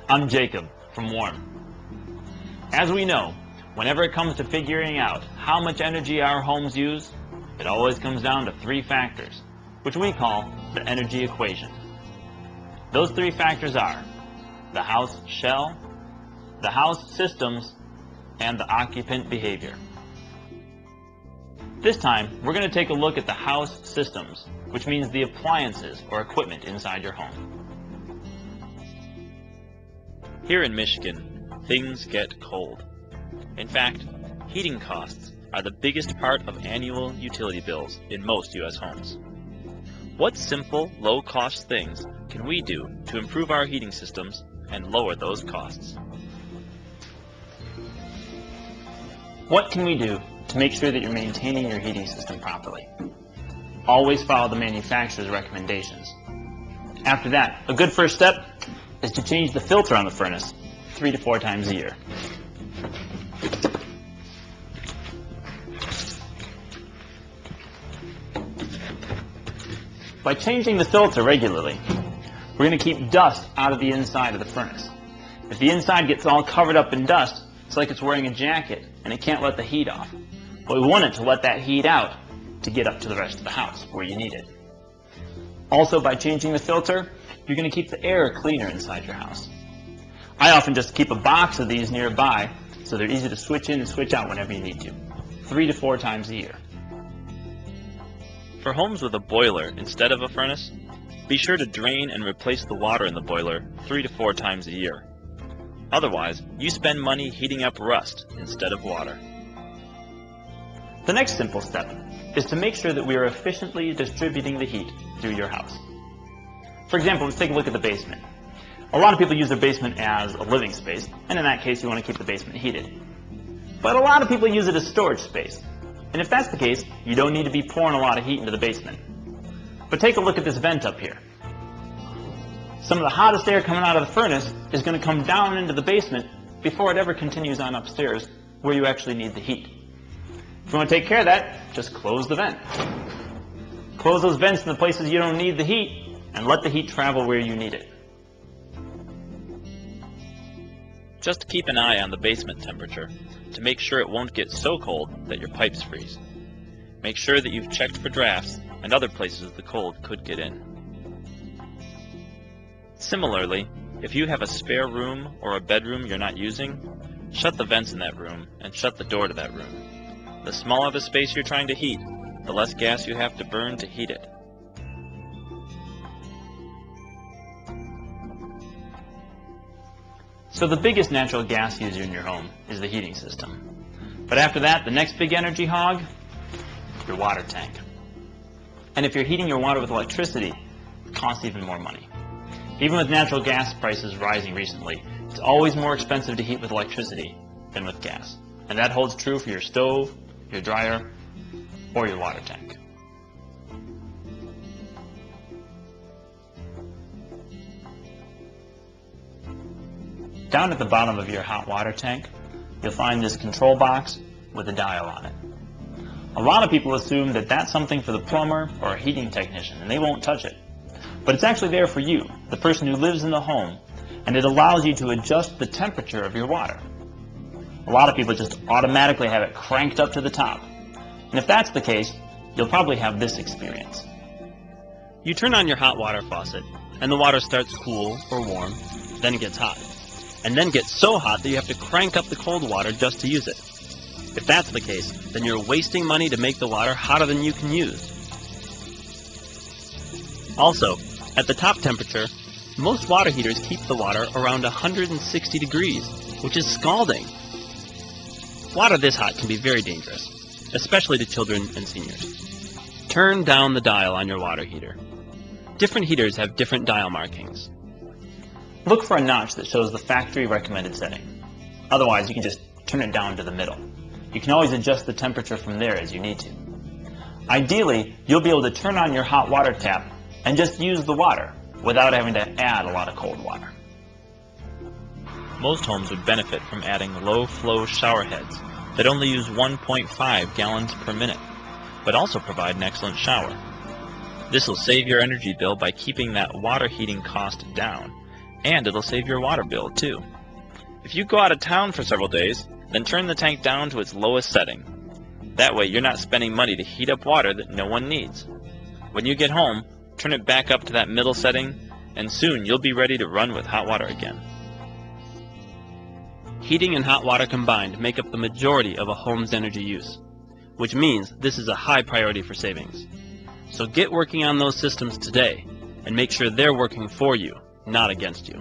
I'm Jacob from Warm. As we know, whenever it comes to figuring out how much energy our homes use, it always comes down to three factors, which we call the energy equation. Those three factors are the house shell, the house systems, and the occupant behavior. This time, we're going to take a look at the house systems, which means the appliances or equipment inside your home. Here in Michigan, things get cold. In fact, heating costs are the biggest part of annual utility bills in most U.S. homes. What simple, low-cost things can we do to improve our heating systems and lower those costs? What can we do to make sure that you're maintaining your heating system properly? Always follow the manufacturer's recommendations. After that, a good first step is to change the filter on the furnace 3 to 4 times a year. By changing the filter regularly, we're going to keep dust out of the inside of the furnace. If the inside gets all covered up in dust, it's like it's wearing a jacket and it can't let the heat off. But we want it to let that heat out to get up to the rest of the house where you need it. Also, by changing the filter, you're going to keep the air cleaner inside your house. I often just keep a box of these nearby so they're easy to switch in and switch out whenever you need to, 3 to 4 times a year. For homes with a boiler instead of a furnace, be sure to drain and replace the water in the boiler 3 to 4 times a year. Otherwise, you spend money heating up rust instead of water. The next simple step is to make sure that we are efficiently distributing the heat through your house. For example, let's take a look at the basement. A lot of people use their basement as a living space, and in that case you want to keep the basement heated. But a lot of people use it as storage space. And if that's the case, you don't need to be pouring a lot of heat into the basement. But take a look at this vent up here. Some of the hottest air coming out of the furnace is going to come down into the basement before it ever continues on upstairs where you actually need the heat. If you want to take care of that, just close the vent. Close those vents in the places you don't need the heat and let the heat travel where you need it. Just keep an eye on the basement temperature to make sure it won't get so cold that your pipes freeze. Make sure that you've checked for drafts and other places the cold could get in. Similarly, if you have a spare room or a bedroom you're not using, shut the vents in that room and shut the door to that room. The smaller the space you're trying to heat, the less gas you have to burn to heat it. So the biggest natural gas user in your home is the heating system. But after that, the next big energy hog, your water tank. And if you're heating your water with electricity, it costs even more money. Even with natural gas prices rising recently, it's always more expensive to heat with electricity than with gas. And that holds true for your stove, your dryer, or your water tank. Down at the bottom of your hot water tank, you'll find this control box with a dial on it. A lot of people assume that that's something for the plumber or a heating technician, and they won't touch it. But it's actually there for you, the person who lives in the home, and it allows you to adjust the temperature of your water. A lot of people just automatically have it cranked up to the top. And if that's the case, you'll probably have this experience. You turn on your hot water faucet, and the water starts cool or warm, then it gets hot. And then gets so hot that you have to crank up the cold water just to use it. If that's the case, then you're wasting money to make the water hotter than you can use. Also, at the top temperature, most water heaters keep the water around 160 degrees, which is scalding. Water this hot can be very dangerous, especially to children and seniors. Turn down the dial on your water heater. Different heaters have different dial markings. Look for a notch that shows the factory recommended setting. Otherwise, you can just turn it down to the middle. You can always adjust the temperature from there as you need to. Ideally, you'll be able to turn on your hot water tap and just use the water without having to add a lot of cold water. Most homes would benefit from adding low-flow shower heads that only use 1.5 gallons per minute, but also provide an excellent shower. This will save your energy bill by keeping that water heating cost down And it'll save your water bill, too. If you go out of town for several days, then turn the tank down to its lowest setting. That way you're not spending money to heat up water that no one needs. When you get home, turn it back up to that middle setting, and soon you'll be ready to run with hot water again. Heating and hot water combined make up the majority of a home's energy use, which means this is a high priority for savings. So get working on those systems today, and make sure they're working for you, not against you.